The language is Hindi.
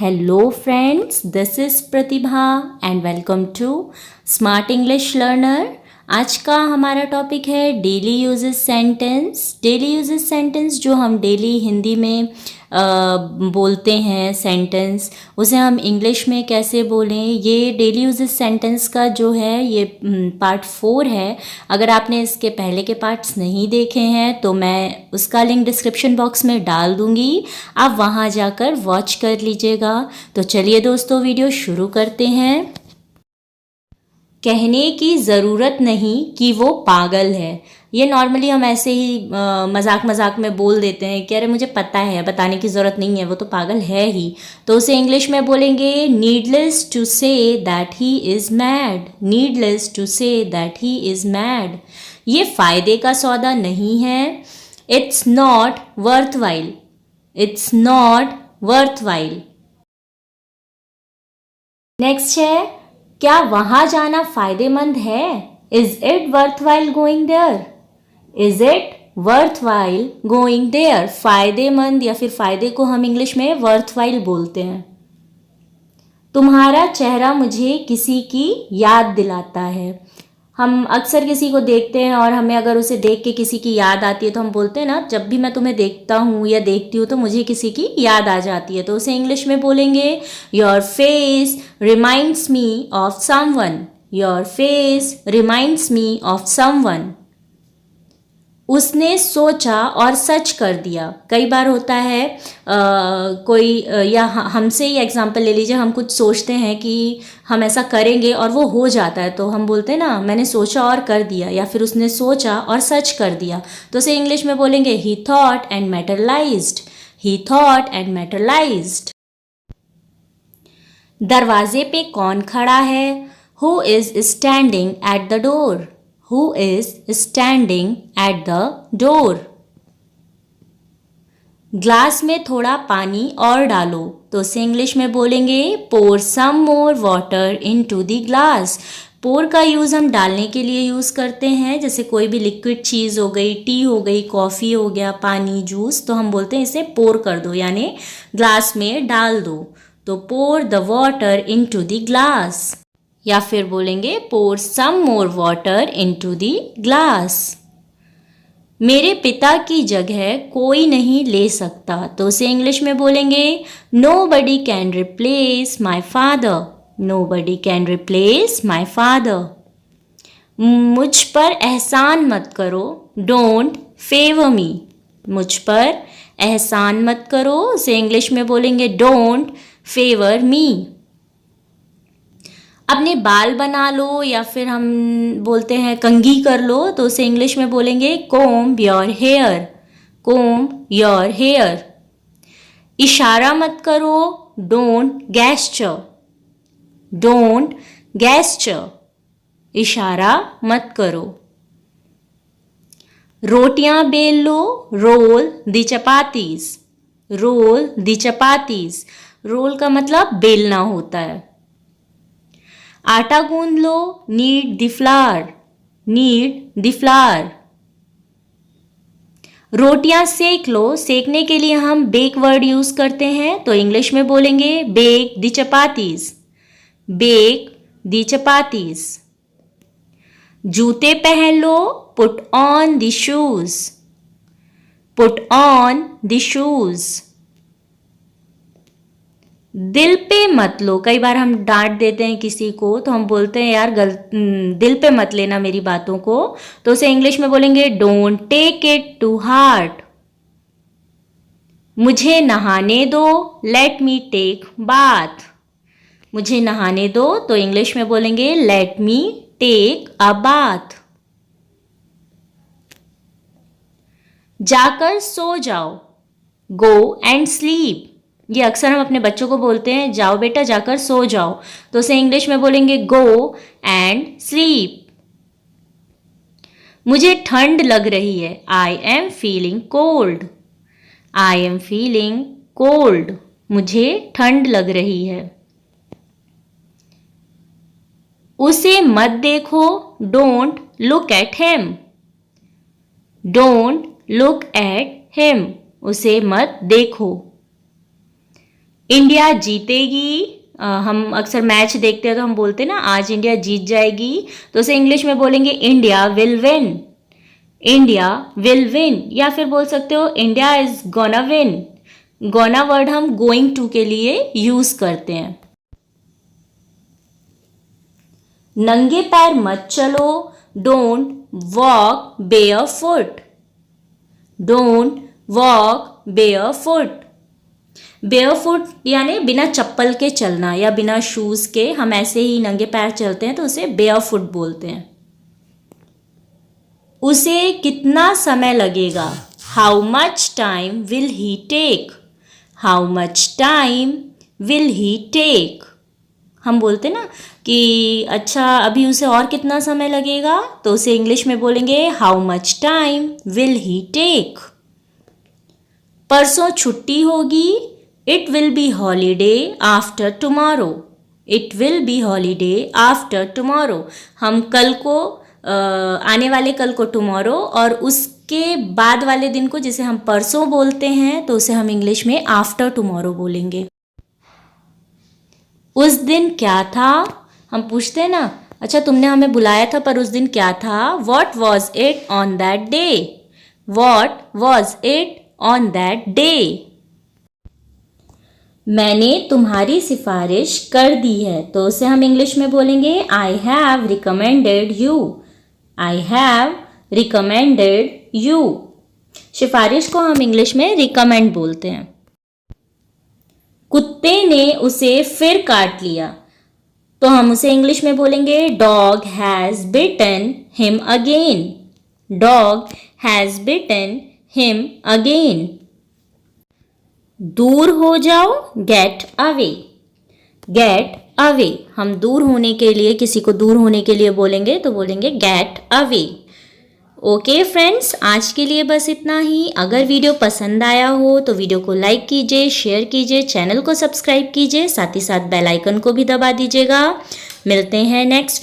Hello friends, this is Pratibha and welcome to Smart English Learner. आज का हमारा टॉपिक है daily uses sentence. Daily uses sentence जो हम डेली हिंदी में बोलते हैं सेंटेंस, उसे हम इंग्लिश में कैसे बोलें, ये डेली यूजेस सेंटेंस का जो है ये पार्ट 4 है। अगर आपने इसके पहले के पार्ट्स नहीं देखे हैं तो मैं उसका लिंक डिस्क्रिप्शन बॉक्स में डाल दूँगी, आप वहाँ जाकर वॉच कर लीजिएगा। तो चलिए दोस्तों, वीडियो शुरू करते हैं। कहने की ज़रूरत नहीं कि वो पागल है। ये नॉर्मली हम ऐसे ही मजाक मजाक में बोल देते हैं कि अरे मुझे पता है, बताने की ज़रूरत नहीं है, वो तो पागल है ही। तो उसे इंग्लिश में बोलेंगे needless to say that he is mad. Needless to say that he is mad. ये फ़ायदे का सौदा नहीं है। It's not worth while. It's not worth while. Next है, क्या वहाँ जाना फ़ायदेमंद है? Is it worth while going there? Is it worth while going there? फ़ायदेमंद या फिर फ़ायदे को हम इंग्लिश में वर्थ वाइल बोलते हैं। तुम्हारा चेहरा मुझे किसी की याद दिलाता है। हम अक्सर किसी को देखते हैं और हमें अगर उसे देख के किसी की याद आती है तो हम बोलते हैं ना, जब भी मैं तुम्हें देखता हूँ या देखती हूँ तो मुझे किसी की याद आ जाती है। तो उसे इंग्लिश में बोलेंगे your face reminds me of someone. Your face reminds me of someone. उसने सोचा और सच कर दिया। कई बार होता है या हमसे ही एग्जाम्पल ले लीजिए, हम कुछ सोचते हैं कि हम ऐसा करेंगे और वो हो जाता है, तो हम बोलते हैं ना मैंने सोचा और कर दिया, या फिर उसने सोचा और सच कर दिया। तो उसे इंग्लिश में बोलेंगे he thought and materialised. He thought and materialised. दरवाजे पे कौन खड़ा है? Who is standing at the door? Who is standing at the door? Glass में थोड़ा पानी और डालो। तो उसे इंग्लिश में बोलेंगे pour some more water into the glass। pour का यूज़ हम डालने के लिए यूज़ करते हैं, जैसे कोई भी लिक्विड चीज़ हो गई, टी हो गई, कॉफ़ी हो गया, पानी, जूस, तो हम बोलते हैं इसे pour कर दो, यानी ग्लास में डाल दो। तो pour the water into the glass। या फिर बोलेंगे pour some more water into the glass। मेरे पिता की जगह कोई नहीं ले सकता। तो उसे इंग्लिश में बोलेंगे nobody can replace my father। nobody can replace my father। मुझ पर एहसान मत करो। don't favor me। मुझ पर एहसान मत करो। उसे इंग्लिश में बोलेंगे don't favor me। अपने बाल बना लो, या फिर हम बोलते हैं कंघी कर लो, तो उसे इंग्लिश में बोलेंगे comb your hair। comb your hair। इशारा मत करो। don't gesture। don't gesture। इशारा मत करो। रोटियां बेल लो। roll the chapatis। roll the chapatis। Roll का मतलब बेलना होता है। आटा गूंद लो। Knead the flour. Knead the flour. रोटियां सेक लो। सेकने के लिए हम बेक वर्ड यूज करते हैं, तो इंग्लिश में बोलेंगे bake the chapatis. Bake the chapatis. जूते पहन लो। Put on the shoes. Put on the shoes. दिल पे मत लो। कई बार हम डांट देते हैं किसी को, तो हम बोलते हैं यार दिल पे मत लेना मेरी बातों को, तो उसे इंग्लिश में बोलेंगे don't take it to heart. मुझे नहाने दो। Let me take bath. मुझे नहाने दो, तो इंग्लिश में बोलेंगे let me take a bath. जाकर सो जाओ। Go and sleep. ये अक्सर हम अपने बच्चों को बोलते हैं जाओ बेटा जाकर सो जाओ, तो उसे इंग्लिश में बोलेंगे गो एंड स्लीप। मुझे ठंड लग रही है। I am feeling cold. I am feeling cold. मुझे ठंड लग रही है। उसे मत देखो। Don't look at him. Don't look at him. उसे मत देखो। इंडिया जीतेगी। हम अक्सर मैच देखते हैं तो हम बोलते हैं ना आज इंडिया जीत जाएगी, तो उसे इंग्लिश में बोलेंगे India will win. India will win, या फिर बोल सकते हो India is gonna win. Gonna word हम गोइंग टू के लिए यूज करते हैं। नंगे पैर मत चलो, don't walk bear foot. Don't walk bear foot. Bear foot यानी बिना चप्पल के चलना या बिना शूज के, हम ऐसे ही नंगे पैर चलते हैं तो उसे बेयर फुट बोलते हैं। उसे कितना समय लगेगा, how much time will he take. How much time will he take. हम बोलते ना कि अच्छा अभी उसे और कितना समय लगेगा, तो उसे इंग्लिश में बोलेंगे how much time will he take. परसों छुट्टी होगी, it will be holiday after tomorrow. It will be holiday after tomorrow. हम कल को आने वाले कल को टुमारो, और उसके बाद वाले दिन को जिसे हम परसों बोलते हैं तो उसे हम इंग्लिश में आफ्टर टुमारो बोलेंगे। उस दिन क्या था, हम पूछते हैं ना अच्छा तुमने हमें बुलाया था पर उस दिन क्या था। What was it on that day. What was it on that day. मैंने तुम्हारी सिफारिश कर दी है, तो उसे हम इंग्लिश में बोलेंगे I have recommended you. I have recommended you. सिफारिश को हम इंग्लिश में रिकमेंड बोलते हैं। कुत्ते ने उसे फिर काट लिया, तो हम उसे इंग्लिश में बोलेंगे dog has bitten him again. Dog has bitten him again. दूर हो जाओ, गेट अवे। गेट अवे, हम दूर होने के लिए, किसी को दूर होने के लिए बोलेंगे तो बोलेंगे गेट अवे। ओके फ्रेंड्स, आज के लिए बस इतना ही। अगर वीडियो पसंद आया हो तो वीडियो को लाइक कीजिए, शेयर कीजिए, चैनल को सब्सक्राइब कीजिए, साथ ही साथ बेल आइकन को भी दबा दीजिएगा। मिलते हैं नेक्स्ट